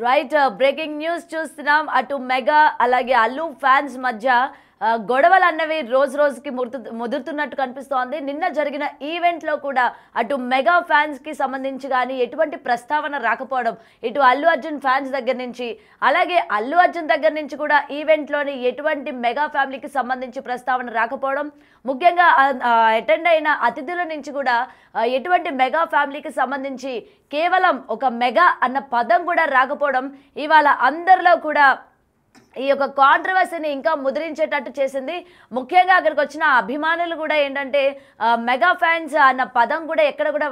Right breaking news చూస్తున్నాం. అటు mega అలాగే అల్లు ఫ్యాన్స్ మధ్య గొడవలు అన్నవి రోజు రోజుకి ముదురుతున్నట్టు కనిపిస్తోంది. నిన్న జరిగిన ఈవెంట్లో కూడా అటు మెగా ఫ్యాన్స్కి సంబంధించి కానీ ఎటువంటి ప్రస్తావన రాకపోవడం, ఇటు అల్లు అర్జున్ ఫ్యాన్స్ దగ్గర నుంచి అలాగే అల్లు అర్జున్ దగ్గర నుంచి కూడా ఈవెంట్లోని ఎటువంటి మెగా ఫ్యామిలీకి సంబంధించి ప్రస్తావన రాకపోవడం, ముఖ్యంగా అటెండ్ అయిన అతిథుల నుంచి కూడా ఎటువంటి మెగా ఫ్యామిలీకి సంబంధించి కేవలం ఒక మెగా అన్న పదం కూడా రాకపోవడం ఇవాళ అందరిలో కూడా ఈ యొక్క కాంట్రవర్సీని ఇంకా ముద్రించేటట్టు చేసింది. ముఖ్యంగా అక్కడికి వచ్చిన అభిమానులు కూడా ఏంటంటే మెగా ఫ్యాన్స్ అన్న పదం కూడా ఎక్కడ కూడా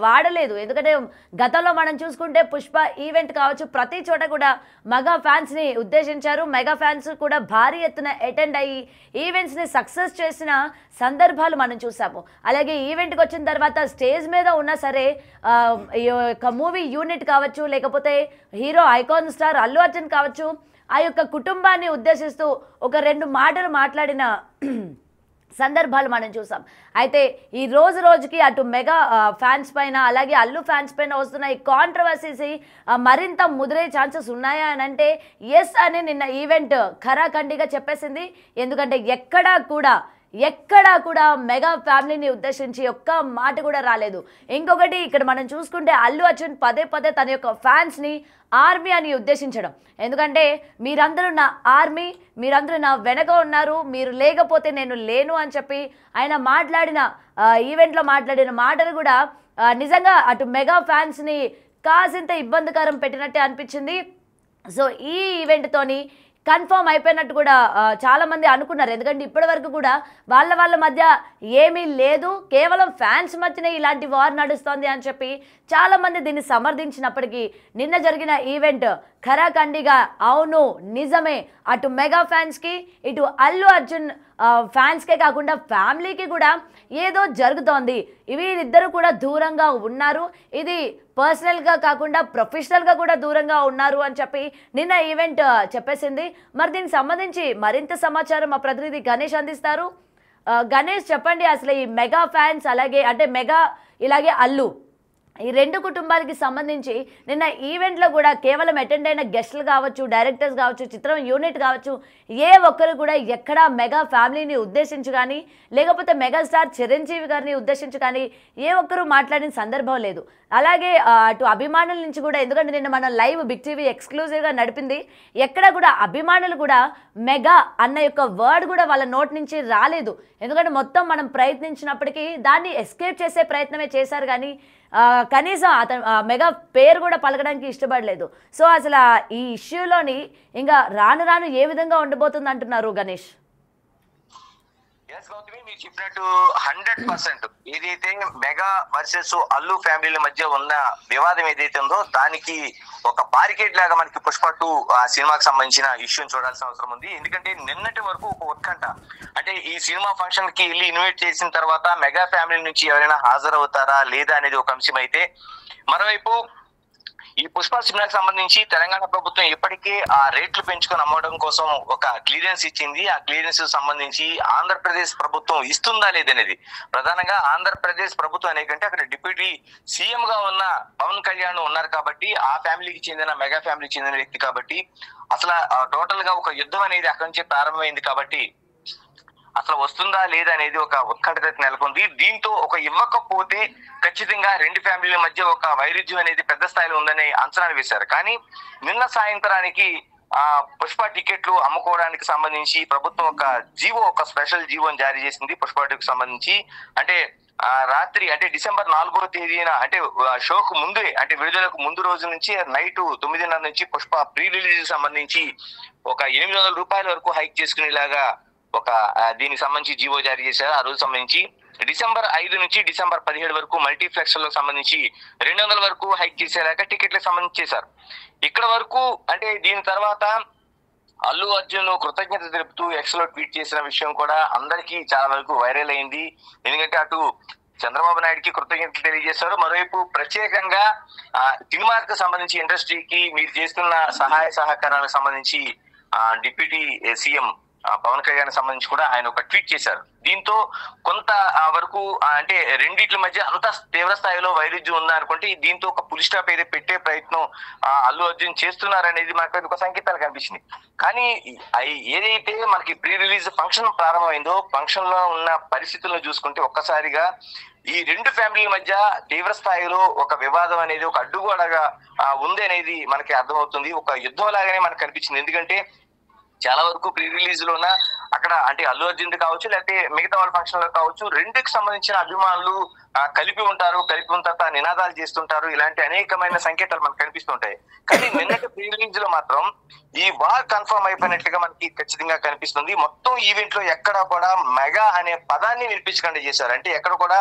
వాడలేదు. ఎందుకంటే గతంలో మనం చూసుకుంటే పుష్ప ఈవెంట్ కావచ్చు, ప్రతి చోట కూడా మెగా ఫ్యాన్స్ని ఉద్దేశించారు. మెగా ఫ్యాన్స్ కూడా భారీ ఎత్తున అటెండ్ అయ్యి ఈవెంట్స్ని సక్సెస్ చేసిన సందర్భాలు మనం చూసాము. అలాగే ఈవెంట్కి వచ్చిన తర్వాత స్టేజ్ మీద ఉన్నా సరే ఈ యొక్క మూవీ యూనిట్ కావచ్చు, లేకపోతే hero icon star Allu Arjun కావచ్చు, ఆ యొక్క కుటుంబాన్ని ఉద్దేశిస్తూ ఒక రెండు మాటలు మాట్లాడిన సందర్భాలు మనం చూసాం. అయితే ఈ రోజుకి అటు మెగా ఫ్యాన్స్ పైన అలాగే అల్లు ఫ్యాన్స్ పైన వస్తున్న ఈ కాంట్రవర్సీస్ మరింత ముదిరే ఛాన్సెస్ ఉన్నాయా అని అంటే ఎస్ అని నిన్న ఈవెంట్ ఖరాఖండిగా చెప్పేసింది. ఎందుకంటే ఎక్కడా కూడా మెగా ఫ్యామిలీని ఉద్దేశించి ఒక్క మాట కూడా రాలేదు. ఇంకొకటి ఇక్కడ మనం చూసుకుంటే అల్లు అర్జున్ పదే తన యొక్క ఫ్యాన్స్ని ఆర్మీ అని ఉద్దేశించడం. ఎందుకంటే మీరందరూ నా ఆర్మీ, మీరందరూ నా వెనక ఉన్నారు, మీరు లేకపోతే నేను లేను అని చెప్పి ఆయన మాట్లాడిన ఈవెంట్లో మాట్లాడిన మాటలు కూడా నిజంగా అటు మెగా ఫ్యాన్స్ని కాసింత ఇబ్బందికరం పెట్టినట్టే అనిపించింది. సో ఈ ఈవెంట్తోని కన్ఫర్మ్ అయిపోయినట్టు కూడా చాలామంది అనుకున్నారు. ఎందుకంటే ఇప్పటి వరకు కూడా వాళ్ళ మధ్య ఏమీ లేదు, కేవలం ఫ్యాన్స్ మధ్యనే ఇలాంటి వార్ నడుస్తోంది అని చెప్పి చాలామంది దీన్ని సమర్థించినప్పటికీ నిన్న జరిగిన ఈవెంట్ ఖరాఖండిగా అవును నిజమే, అటు మెగా ఫ్యాన్స్కి ఇటు అల్లు అర్జున్ ఫ్యాన్స్కే కాకుండా ఫ్యామిలీకి కూడా ఏదో జరుగుతోంది, వీరిద్దరు కూడా దూరంగా ఉన్నారు, ఇది పర్సనల్గా కాకుండా ప్రొఫెషనల్గా కూడా దూరంగా ఉన్నారు అని చెప్పి నిన్న ఈవెంట్ చెప్పేసింది. మరి దీనికి సంబంధించి మరింత సమాచారం మా ప్రతినిధి గణేష్ అందిస్తారు. గణేష్ చెప్పండి, అసలు ఈ మెగా ఫ్యాన్స్ అలాగే అంటే మెగా ఇలాగే అల్లు ఈ రెండు కుటుంబాలకి సంబంధించి నిన్న ఈవెంట్లో కూడా కేవలం అటెండ్ అయిన గెస్టులు కావచ్చు, డైరెక్టర్స్ కావచ్చు, చిత్రం యూనిట్ కావచ్చు, ఏ ఒక్కరు కూడా ఎక్కడా మెగా ఫ్యామిలీని ఉద్దేశించి కానీ లేకపోతే మెగాస్టార్ చిరంజీవి గారిని ఉద్దేశించి కానీ ఏ ఒక్కరు మాట్లాడిన సందర్భం లేదు. అలాగే అటు అభిమానుల నుంచి కూడా, ఎందుకంటే నిన్న మన లైవ్ బిగ్ టీవీ ఎక్స్క్లూజివ్గా నడిపింది, ఎక్కడ కూడా అభిమానులు కూడా మెగా అన్న యొక్క వర్డ్ కూడా వాళ్ళ నోటి నుంచి రాలేదు. ఎందుకంటే మొత్తం మనం ప్రయత్నించినప్పటికీ దాన్ని ఎస్కేప్ చేసే ప్రయత్నమే చేశారు కానీ కనీసం అతను మెగా పేరు కూడా పలకడానికి ఇష్టపడలేదు. సో అసలు ఈ ఇష్యూలోని ఇంకా రాను ఏ విధంగా ఉండబోతుంది అంటున్నారు గణేష్? గౌతమి, మీరు చెప్పినట్టు 100% ఏదైతే మెగా వర్సెస్ అల్లు ఫ్యామిలీల మధ్య ఉన్న వివాదం ఏదైతే ఉందో దానికి ఒక బారికేడ్ లాగా మనకి పుష్ప 2 ఆ సినిమాకి సంబంధించిన ఇష్యూని చూడాల్సిన అవసరం ఉంది. ఎందుకంటే నిన్నటి వరకు ఒక ఉత్కంఠ, అంటే ఈ సినిమా ఫంక్షన్ కి వెళ్ళి ఇన్వైట్ చేసిన తర్వాత మెగా ఫ్యామిలీ నుంచి ఎవరైనా హాజరవుతారా లేదా అనేది ఒక అంశం అయితే, మరోవైపు ఈ పుష్ప సినిమాకి సంబంధించి తెలంగాణ ప్రభుత్వం ఇప్పటికే ఆ రేట్లు పెంచుకొని అమ్మడం కోసం ఒక క్లియరెన్స్ ఇచ్చింది. ఆ క్లియరెన్స్ సంబంధించి ఆంధ్రప్రదేశ్ ప్రభుత్వం ఇస్తుందా లేదనేది, ప్రధానంగా ఆంధ్రప్రదేశ్ ప్రభుత్వం అనేకంటే అక్కడ డిప్యూటీ సీఎం గా ఉన్న పవన్ కళ్యాణ్ ఉన్నారు కాబట్టి, ఆ ఫ్యామిలీకి చెందిన మెగా ఫ్యామిలీకి చెందిన వ్యక్తి కాబట్టి అసలు టోటల్ గా ఒక యుద్ధం అనేది అక్కడి నుంచే ప్రారంభమైంది కాబట్టి అసలు వస్తుందా లేదా అనేది ఒక ఉత్కంఠత నెలకొంది. దీంతో ఒక ఇవ్వకపోతే ఖచ్చితంగా రెండు ఫ్యామిలీల మధ్య ఒక వైరుధ్యం అనేది పెద్ద స్థాయిలో ఉందని అంచనాలు వేశారు. కానీ నిన్న సాయంత్రానికి పుష్ప టికెట్లు అమ్ముకోవడానికి సంబంధించి ప్రభుత్వం ఒక స్పెషల్ జీవోని జారీ చేసింది. పుష్ప 2కి సంబంధించి అంటే రాత్రి అంటే డిసెంబర్ 4వ తేదీన అంటే షోకు ముందే అంటే విడుదలకు ముందు రోజు నుంచి నైట్ 9:30 నుంచి పుష్ప ప్రీ రిలీజ్ సంబంధించి ఒక 800 రూపాయల వరకు హైక్ చేసుకునేలాగా ఒక దీనికి సంబంధించి జీవో జారీ చేశారు. ఆ రోజు సంబంధించి డిసెంబర్ 5 నుంచి డిసెంబర్ 17 వరకు మల్టీప్లెక్స్ లకు సంబంధించి 200 వరకు హైక్ చేసేలాగా టికెట్లకు సంబంధించి చేశారు. ఇక్కడ వరకు అంటే దీని తర్వాత అల్లు అర్జున్ కృతజ్ఞత తెలుపుతూ ఎక్స్ లో ట్వీట్ చేసిన విషయం కూడా అందరికీ చాలా వరకు వైరల్ అయింది. ఎందుకంటే అటు చంద్రబాబు నాయుడుకి కృతజ్ఞతలు తెలియజేశారు, మరోవైపు ప్రత్యేకంగా సినిమాకి సంబంధించి ఇండస్ట్రీకి మీరు చేస్తున్న సహాయ సహకారాలకు సంబంధించి డిప్యూటీ సీఎం పవన్ కళ్యాణ్ సంబంధించి కూడా ఆయన ఒక ట్వీట్ చేశారు. దీంతో కొంత వరకు అంటే రెండిట్ల మధ్య అంత తీవ్ర స్థాయిలో వైరుధ్యం ఉందా అనుకుంటే దీంతో ఒక పులి స్టాప్ ఏదో పెట్టే ప్రయత్నం అల్లు అర్జున్ చేస్తున్నారనేది మనకు ఒక సంకేతాలు కనిపించింది. కానీ ఏదైతే మనకి ప్రీ రిలీజ్ ఫంక్షన్ ప్రారంభమైందో ఫంక్షన్ లో ఉన్న పరిస్థితులను చూసుకుంటే ఒక్కసారిగా ఈ రెండు ఫ్యామిలీల మధ్య తీవ్ర స్థాయిలో ఒక వివాదం అనేది ఒక అడ్డుగోడగా ఉంది అనేది మనకి అర్థమవుతుంది. ఒక యుద్ధం లాగానే మనకు కనిపించింది. ఎందుకంటే చాలా వరకు ప్రీ రిలీజ్ లోన అక్కడ అంటే అల్లు అర్జున్ కావచ్చు లేకపోతే మిగతా వాళ్ళ ఫంక్షన్ లో కావచ్చు రెండుకి సంబంధించిన అభిమానులు కలిపి ఉంటారు, కలిపి ఉన్న తర్వాత నినాదాలు చేస్తుంటారు. ఇలాంటి అనేకమైన సంకేతాలు మనకు కనిపిస్తుంటాయి. కానీ నిన్నటి ప్రీ రిలీజ్ లో మాత్రం ఈ వార్ కన్ఫర్మ్ అయిపోయినట్లుగా మనకి ఖచ్చితంగా కనిపిస్తుంది. మొత్తం ఈవెంట్ లో ఎక్కడ కూడా మెగా అనే పదాన్ని వినిపించకుండా చేశారు. అంటే ఎక్కడ కూడా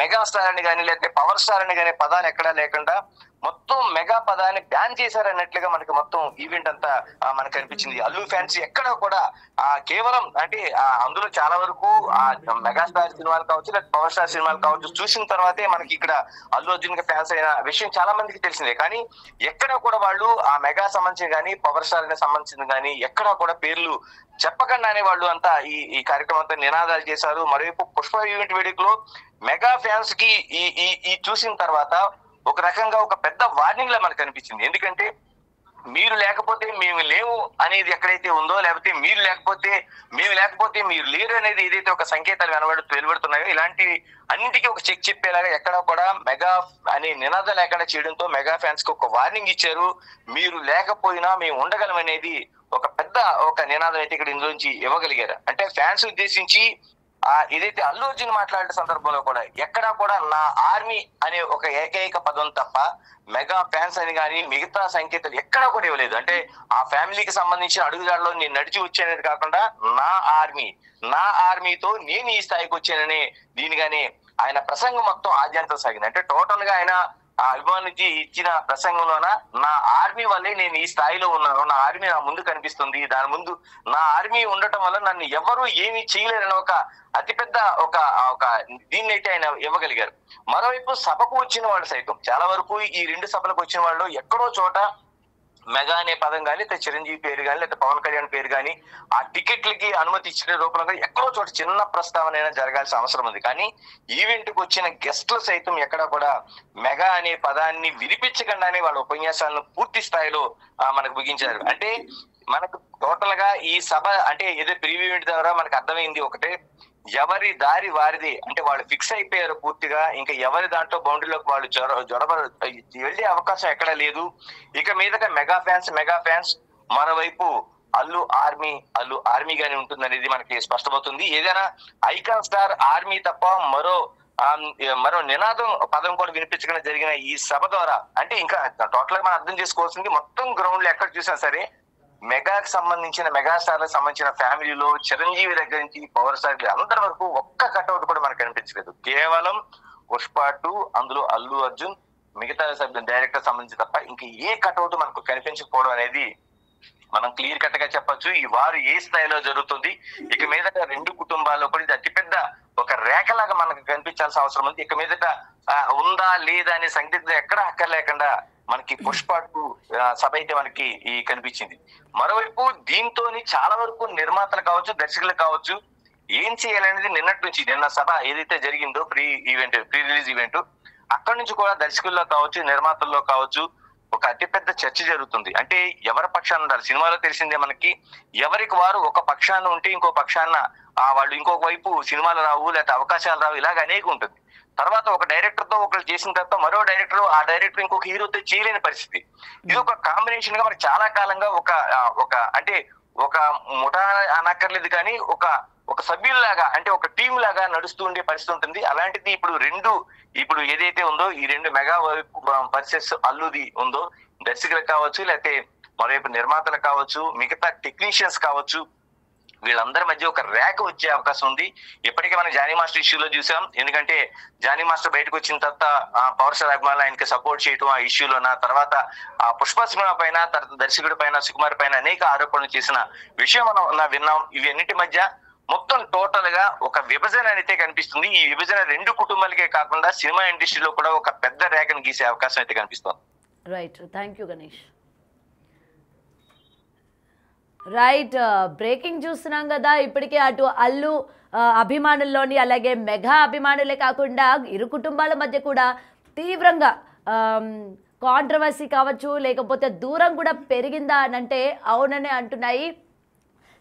మెగా స్టార్ అని కానీ లేకపోతే పవర్ స్టార్ అని కానీ పదాలు ఎక్కడా లేకుండా మొత్తం మెగా పదాన్ని బ్యాన్ చేశారన్నట్లుగా మనకి మొత్తం ఈవెంట్ అంతా మనకు కనిపించింది. అల్లు ఫ్యాన్స్ ఎక్కడ కూడా కేవలం అంటే అందులో చాలా వరకు మెగాస్టార్ సినిమాలు కావచ్చు లేదా పవర్ స్టార్ సినిమాలు కావచ్చు చూసిన తర్వాతే మనకి ఇక్కడ అల్లు అర్జున్ కి ఫ్యాన్స్ అయిన విషయం చాలా మందికి తెలిసిందే. కానీ ఎక్కడ కూడా వాళ్ళు ఆ మెగా సంబంధించిన కానీ పవర్ స్టార్ కి సంబంధించిన కానీ ఎక్కడా కూడా పేర్లు చెప్పకుండానే వాళ్ళు అంతా ఈ కార్యక్రమం అంతా నినాదాలు చేశారు. మరోవైపు పుష్ప ఈవెంట్ వేడుకలో మెగా ఫ్యాన్స్ కి ఈ చూసిన తర్వాత ఒక రకంగా ఒక పెద్ద వార్నింగ్ లా మనకు అనిపించింది. ఎందుకంటే మీరు లేకపోతే మేము లేవు అనేది ఎక్కడైతే ఉందో లేకపోతే మీరు లేకపోతే మేము లేకపోతే మీరు లేరు అనేది ఏదైతే ఒక సంకేతాలు వెలువడుతున్నాయో ఇలాంటి అన్నింటికీ ఒక చెక్ చెప్పేలాగా ఎక్కడ కూడా మెగా అనే నినాదం లేకుండా చేయడంతో మెగా ఫ్యాన్స్ కి ఒక వార్నింగ్ ఇచ్చారు. మీరు లేకపోయినా మేము ఉండగలం అనేది ఒక పెద్ద ఒక నినాదం అయితే ఇక్కడ ఇందులోంచి ఇవ్వగలిగారు. అంటే ఫ్యాన్స్ ఉద్దేశించి ఏదైతే అల్లు అర్జున్ మాట్లాడే సందర్భంలో కూడా ఎక్కడా కూడా నా ఆర్మీ అనే ఒక ఏకైక పదం తప్ప మెగా ఫ్యాన్స్ అని కానీ మిగతా సంకేతాలు ఎక్కడా కూడా ఇవ్వలేదు. అంటే ఆ ఫ్యామిలీకి సంబంధించిన అడుగుదాడలో నేను నడిచి వచ్చానది కాకుండా నా ఆర్మీతో నేను ఈ స్థాయికి వచ్చానని దీనిగానే ఆయన ప్రసంగం మొత్తం ఆద్యంతం సాగింది. అంటే టోటల్ గా ఆయన అభిమానికి ఇచ్చిన ప్రసంగంలోన నా ఆర్మీ వల్లే నేను ఈ స్థాయిలో ఉన్నాను, నా ఆర్మీ నా ముందు కనిపిస్తుంది, దాని ముందు నా ఆర్మీ ఉండటం వల్ల నన్ను ఎవరు ఏమీ చేయలేరని ఒక అతిపెద్ద ఒక దీన్ని అయితే ఆయన ఇవ్వగలిగారు. మరోవైపు సభకు వచ్చిన వాళ్ళు సైతం చాలా వరకు ఈ రెండు సభలకు వచ్చిన వాళ్ళు ఎక్కడో చోట మెగా అనే పదం కానీ లేకపోతే చిరంజీవి పేరు కానీ లేకపోతే పవన్ కళ్యాణ్ పేరు కానీ ఆ టికెట్లకి అనుమతి ఇచ్చిన రూపంలో ఎక్కడో చోట చిన్న ప్రస్తావన అయినా జరగాల్సిన అవసరం ఉంది. కానీ ఈవెంట్ కు వచ్చిన గెస్టులు సైతం ఎక్కడ కూడా మెగా అనే పదాన్ని వినిపించకుండానే వాళ్ళ ఉపన్యాసాలను పూర్తి స్థాయిలో మనకు ముగించారు. అంటే మనకు టోటల్ గా ఈ సభ అంటే ఏదో ప్రీవ్యూ ఈవెంట్ ద్వారా మనకు అర్థమైంది ఒకటే, ఎవరి దారి వారిది. అంటే వాళ్ళు ఫిక్స్ అయిపోయారు పూర్తిగా. ఇంకా ఎవరి దాంట్లో బౌండరీలోకి వాళ్ళు వెళ్లే అవకాశం ఎక్కడా లేదు. ఇక మీదట మెగా ఫ్యాన్స్ మరోవైపు అల్లు ఆర్మీ గాని ఉంటుంది అనేది మనకి స్పష్టమవుతుంది. ఏదైనా ఐకాన్ స్టార్ ఆర్మీ తప్ప మరో నినాదం పదం కూడా వినిపించకుండా జరిగిన ఈ సభ ద్వారా అంటే ఇంకా టోటల్ గా మనం అర్థం చేసుకోవాల్సింది మొత్తం గ్రౌండ్ లో ఎక్కడ చూసినా సరే మెగాకి సంబంధించిన మెగాస్టార్లకు సంబంధించిన ఫ్యామిలీలో చిరంజీవి దగ్గర నుంచి పవర్ స్టార్ అందరి వరకు ఒక్క కట్అవుట్ కూడా మనకు కనిపించలేదు. కేవలం పుష్ప 2 అందులో అల్లు అర్జున్ మిగతా సభ్యులు డైరెక్టర్ సంబంధించి తప్ప ఇంకా ఏ కట్అవుట్ మనకు కనిపించకపోవడం అనేది మనం క్లియర్ కట్ గా చెప్పొచ్చు. ఈ వారు ఏ స్థాయిలో జరుగుతుంది. ఇక మీదట రెండు కుటుంబాల్లో కూడా ఇది అతిపెద్ద ఒక రేఖలాగా మనకు కనిపించాల్సిన అవసరం ఉంది. ఇక మీదట ఉందా లేదా అనే సందిగ్ధం ఎక్కడ అక్కర్లేకుండా మనకి పుష్ప 2 సభ అయితే మనకి కనిపించింది. మరోవైపు దీంతో చాలా వరకు నిర్మాతలు కావచ్చు దర్శకులు కావచ్చు ఏం చేయాలనేది నిన్న సభ ఏదైతే జరిగిందో ప్రీ రిలీజ్ ఈవెంట్ అక్కడి నుంచి కూడా దర్శకుల్లో కావచ్చు నిర్మాతల్లో కావచ్చు ఒక అతిపెద్ద చర్చ జరుగుతుంది. అంటే ఎవరి పక్షాన ఉండాలి. సినిమాలో తెలిసిందే మనకి ఎవరికి వారు ఒక పక్షాన ఉంటే ఇంకో పక్షాన వాళ్ళు ఇంకొక వైపు సినిమాలు రావు లేకపోతే అవకాశాలు రావు ఇలాగ అనేక ఉంటుంది. తర్వాత ఒక డైరెక్టర్ తో ఒకరు చేసిన తర్వాత మరో డైరెక్టర్ ఆ డైరెక్టర్ ఇంకొక హీరోతో చేయలేని పరిస్థితి. ఇది ఒక కాంబినేషన్ గా మనకి చాలా కాలంగా ఒక అంటే ఒక ముఠా అనక్కర్లేదు కానీ ఒక సభ్యుల్లాగా అంటే ఒక టీం లాగా నడుస్తూ ఉండే పరిస్థితి ఉంటుంది. అలాంటిది ఇప్పుడు ఏదైతే ఉందో ఈ రెండు మెగా వర్సెస్ అల్లుది ఉందో దర్శకులకు కావచ్చు లేకపోతే మరోవైపు నిర్మాతలు కావచ్చు మిగతా టెక్నీషియన్స్ కావచ్చు వీళ్ళందరి మధ్య ఒక రేఖ వచ్చే అవకాశం ఉంది. ఇప్పటికే మనం జానీ మాస్టర్ ఇష్యూలో చూసాం. ఎందుకంటే జానీ మాస్టర్ బయటకు వచ్చిన తర్వాత పవర్ స్టార్ అభిమానులు ఆయనకి సపోర్ట్ చేయటం ఆ ఇష్యూలోన తర్వాత ఆ పుష్ప సినిమా పైన తర్వాత దర్శకుడి పైన సుకుమార్ పైన అనేక ఆరోపణలు చేసిన విషయం మనం విన్నాం. ఇవి అన్నిటి మధ్య మొత్తం టోటల్ గా ఒక విభజన అయితే కనిపిస్తుంది. ఈ విభజన రెండు కుటుంబాలకే కాకుండా సినిమా ఇండస్ట్రీలో కూడా ఒక పెద్ద రేఖను గీసే అవకాశం అయితే కనిపిస్తుంది. Right, thank you Ganesh. Right. Breaking చూస్తున్నాం కదా ఇప్పటికే అటు అల్లు అభిమానుల్లోని అలాగే మెగా అభిమానులే కాకుండా ఇరు కుటుంబాల మధ్య కూడా తీవ్రంగా కాంట్రవర్సీ కావచ్చు లేకపోతే దూరం కూడా పెరిగిందా అని అంటే అవుననే అంటున్నాయి.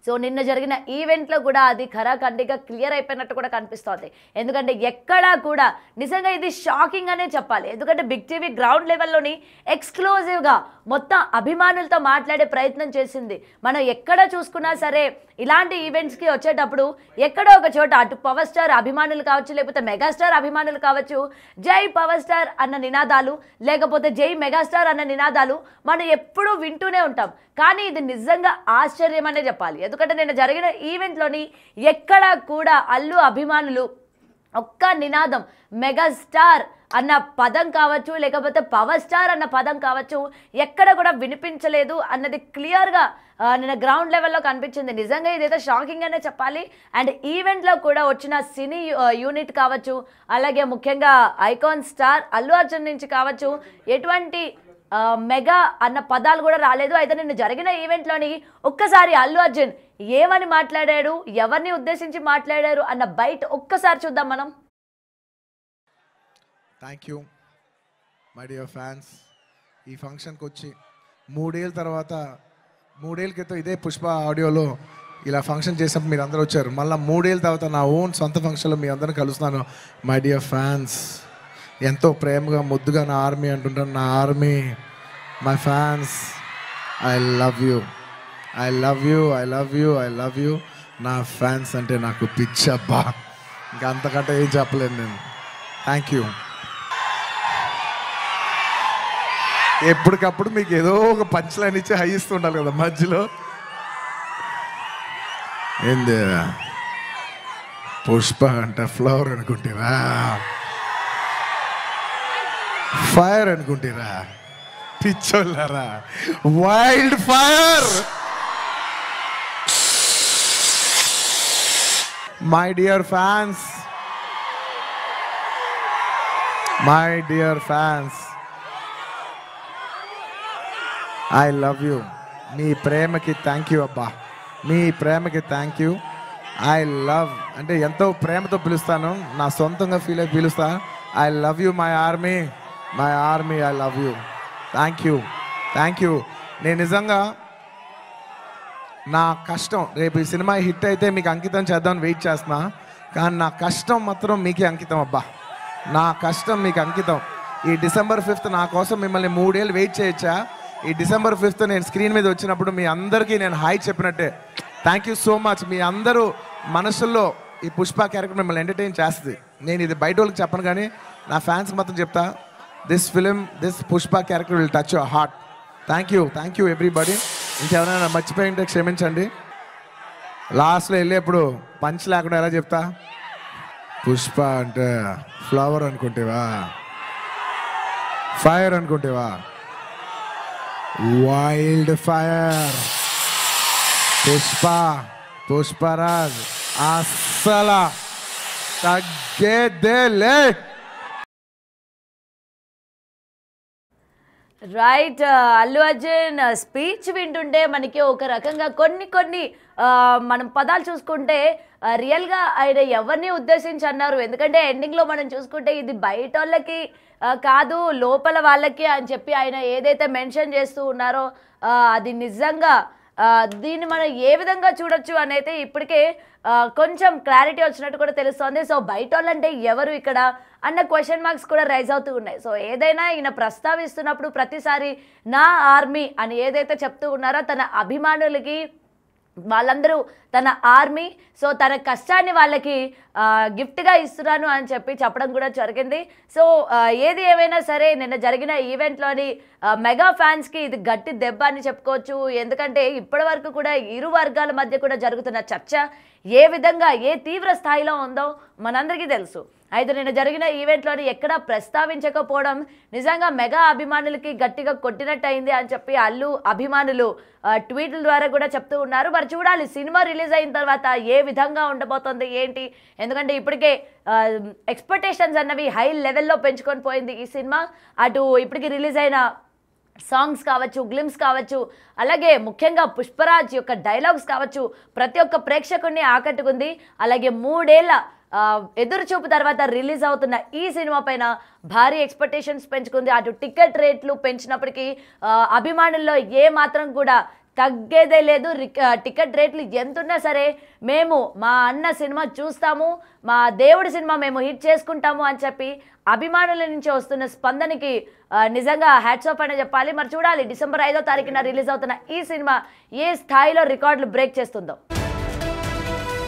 సో నిన్న జరిగిన ఈవెంట్లో కూడా అది ఖరాఖండిగా క్లియర్ అయిపోయినట్టు కూడా కనిపిస్తోంది. ఎందుకంటే ఎక్కడా కూడా నిజంగా ఇది షాకింగ్ అనే చెప్పాలి. ఎందుకంటే బిగ్ టీవీ గ్రౌండ్ లెవెల్లోని ఎక్స్క్లూజివ్గా మొత్తం అభిమానులతో మాట్లాడే ప్రయత్నం చేసింది. మనం ఎక్కడ చూసుకున్నా సరే ఇలాంటి ఈవెంట్స్కి వచ్చేటప్పుడు ఎక్కడో ఒక చోట అటు పవర్ స్టార్ అభిమానులు కావచ్చు లేకపోతే మెగాస్టార్ అభిమానులు కావచ్చు జై పవర్ స్టార్ అన్న నినాదాలు లేకపోతే జై మెగాస్టార్ అన్న నినాదాలు మనం ఎప్పుడూ వింటూనే ఉంటాం. కానీ ఇది నిజంగా ఆశ్చర్యం అనే చెప్పాలి. ఎందుకంటే నిన్న జరిగిన ఈవెంట్లోని ఎక్కడా కూడా అల్లు అభిమానులు ఒక్క నినాదం మెగాస్టార్ అన్న పదం కావచ్చు లేకపోతే పవర్ స్టార్ అన్న పదం కావచ్చు ఎక్కడ కూడా వినిపించలేదు అన్నది క్లియర్గా నిన్న గ్రౌండ్ లెవెల్లో కనిపించింది. నిజంగా ఇదైతే షాకింగ్ అనే చెప్పాలి. అండ్ ఈవెంట్లో కూడా వచ్చిన సినీ యూనిట్ కావచ్చు అలాగే ముఖ్యంగా ఐకాన్ స్టార్ అల్లు అర్జున్ నుంచి కావచ్చు ఎటువంటి మెగా అన్న పదాలు కూడా రాలేదు. అయితే నిన్న జరిగిన ఈవెంట్లోని ఒక్కసారి అల్లు అర్జున్ ఏమని మాట్లాడాడు ఎవరిని ఉద్దేశించి మాట్లాడారు అన్న బయట ఒక్కసారి చూద్దాం మనం. Thank you my dear fans. ఈ ఫంక్షన్కి వచ్చి 3 ఏళ్ళ తర్వాత 3 ఏళ్ళ క్రితం ఇదే పుష్ప ఆడియోలో ఇలా ఫంక్షన్ చేసినప్పుడు మీరు అందరూ వచ్చారు. మళ్ళీ 3 ఏళ్ళ తర్వాత నా ఓన్ సొంత ఫంక్షన్లో మీ అందరిని కలుస్తున్నాను. మై డియర్ ఫ్యాన్స్, ఎంతో ప్రేమగా ముద్దుగా నా ఆర్మీ అంటుంటాను. నా army, my fans, I love you, I love you, I love you, I love you. నా ఫ్యాన్స్ అంటే నాకు పిచ్చబ్బా, ఇంకా అంతకంటే ఏం చెప్పలేను నేను. Thank you. ఎప్పటికప్పుడు మీకు ఏదో ఒక పంచ్ లైన్ ఇచ్చి హై ఇస్తుండాలి కదా మధ్యలో. ఏంది పుష్ప అంటే ఫ్లవర్ అనుకుంటారా, ఫైర్ అనుకుంటారా, పిచ్చోళ్ళారా, wild fire. My dear fans, my dear fans, I love you. మీ ప్రేమకి థ్యాంక్ యూ అబ్బా, మీ ప్రేమకి థ్యాంక్ యూ. ఐ లవ్ అంటే ఎంతో ప్రేమతో పిలుస్తాను, నా సొంతంగా ఫీల్ అయి పిలుస్తా. I love you my army, my army, I love you. Thank you, thank you. నేను నిజంగా నా కష్టం రేపు ఈ సినిమా హిట్ అయితే మీకు అంకితం చేద్దామని వెయిట్ చేస్తున్నా. కానీ నా కష్టం మాత్రం మీకే అంకితం అబ్బా, నా కష్టం మీకు అంకితం. ఈ December 5th నా కోసం మిమ్మల్ని 3 ఏళ్ళు వెయిట్ చేయొచ్చా? ఈ December 5th నేను స్క్రీన్ మీద వచ్చినప్పుడు మీ అందరికీ నేను హాయ్ చెప్పినట్టే. Thank you so much. మీ అందరూ మనసుల్లో ఈ పుష్ప క్యారెక్టర్ మిమ్మల్ని ఎంటర్టైన్ చేస్తుంది. నేను ఇది బయట వాళ్ళకి చెప్పను కానీ నా ఫ్యాన్స్ మాత్రం చెప్తా, this film, this Pushpa character will touch your heart. Thank you everybody. ఇంకెవరైనా మర్చిపోయి ఉంటే క్షమించండి. లాస్ట్లో వెళ్ళేప్పుడు పంచ్ లేకుండా ఎలా చెప్తా, పుష్ప అంటే ఫ్లవర్ అనుకుంటేవా, ఫైర్ అనుకుంటేవా, వైల్డ్ ఫైర్. పుష్పరాజ్ అస్సలు తగ్గేదేలే. రైట్. అల్లు అర్జున్ స్పీచ్ వింటుంటే మనకి ఒక రకంగా కొన్ని మనం పదాలు చూసుకుంటే రియల్గా ఆయన ఎవరిని ఉద్దేశించి అన్నారు. ఎందుకంటే ఎండింగ్లో మనం చూసుకుంటే ఇది బయట వాళ్ళకి కాదు లోపల వాళ్ళకి అని చెప్పి ఆయన ఏదైతే మెన్షన్ చేస్తూ ఉన్నారో అది నిజంగా దీన్ని మనం ఏ విధంగా చూడొచ్చు అనేది ఇప్పటికే కొంచెం క్లారిటీ వచ్చినట్టు కూడా తెలుస్తోంది. సో బయట వాళ్ళంటే ఎవరు ఇక్కడ అన్న క్వశ్చన్ మార్క్స్ కూడా రైజ్ అవుతూ ఉన్నాయి. సో ఏదైనా ఈయన ప్రస్తావిస్తున్నప్పుడు ప్రతిసారి నా ఆర్మీ అని ఏదైతే చెప్తూ ఉన్నారో తన అభిమానులకి వాళ్ళందరూ తన ఆర్మీ, సో తన కష్టాన్ని వాళ్ళకి గిఫ్ట్గా ఇస్తున్నాను అని చెప్పి చెప్పడం కూడా జరిగింది. సో ఏది ఏమైనా సరే నిన్న జరిగిన ఈవెంట్లోని మెగా ఫ్యాన్స్కి ఇది గట్టి దెబ్బ అని చెప్పుకోవచ్చు. ఎందుకంటే ఇప్పటి వరకు కూడా ఇరు వర్గాల మధ్య కూడా జరుగుతున్న చర్చ ఏ విధంగా ఏ తీవ్ర స్థాయిలో ఉందో మనందరికీ తెలుసు. అయితే నిన్న జరిగిన ఈవెంట్లోని ఎక్కడా ప్రస్తావించకపోవడం నిజంగా మెగా అభిమానులకి గట్టిగా కొట్టినట్టు అయింది అని చెప్పి అల్లు అభిమానులు ట్వీట్ల ద్వారా కూడా చెప్తూ ఉన్నారు. మరి చూడాలి సినిమా రిలీజ్ అయిన తర్వాత ఏ విధంగా ఉండబోతుంది ఏంటి. ఎందుకంటే ఇప్పటికే ఎక్స్పెక్టేషన్స్ అన్నవి హై లెవెల్లో పెంచుకొని పోయింది ఈ సినిమా. అటు ఇప్పటికి రిలీజ్ అయిన సాంగ్స్ కావచ్చు, గ్లిమ్స్ కావచ్చు, అలాగే ముఖ్యంగా పుష్పరాజ్ యొక్క డైలాగ్స్ కావచ్చు, ప్రతి ఒక్క ప్రేక్షకుడిని ఆకట్టుకుంది. అలాగే 3 ఏళ్ల ఎదురు చూపు తర్వాత రిలీజ్ అవుతున్న ఈ సినిమా పైన భారీ ఎక్స్పెక్టేషన్స్ పెంచుకుంది. అటు టికెట్ రేట్లు పెంచినప్పటికీ అభిమానుల్లో ఏ మాత్రం కూడా తగ్గేదే లేదు. టికెట్ రేట్లు ఎంతున్నా సరే మేము మా అన్న సినిమా చూస్తాము, మా దేవుడి సినిమా మేము హిట్ చేసుకుంటాము అని చెప్పి అభిమానుల నుంచి వస్తున్న స్పందనకి నిజంగా హ్యాట్స్ ఆఫ్ అనే చెప్పాలి. మరి చూడాలి డిసెంబర్ 5వ తారీఖున రిలీజ్ అవుతున్న ఈ సినిమా ఏ స్థాయిలో రికార్డులు బ్రేక్ చేస్తుందో.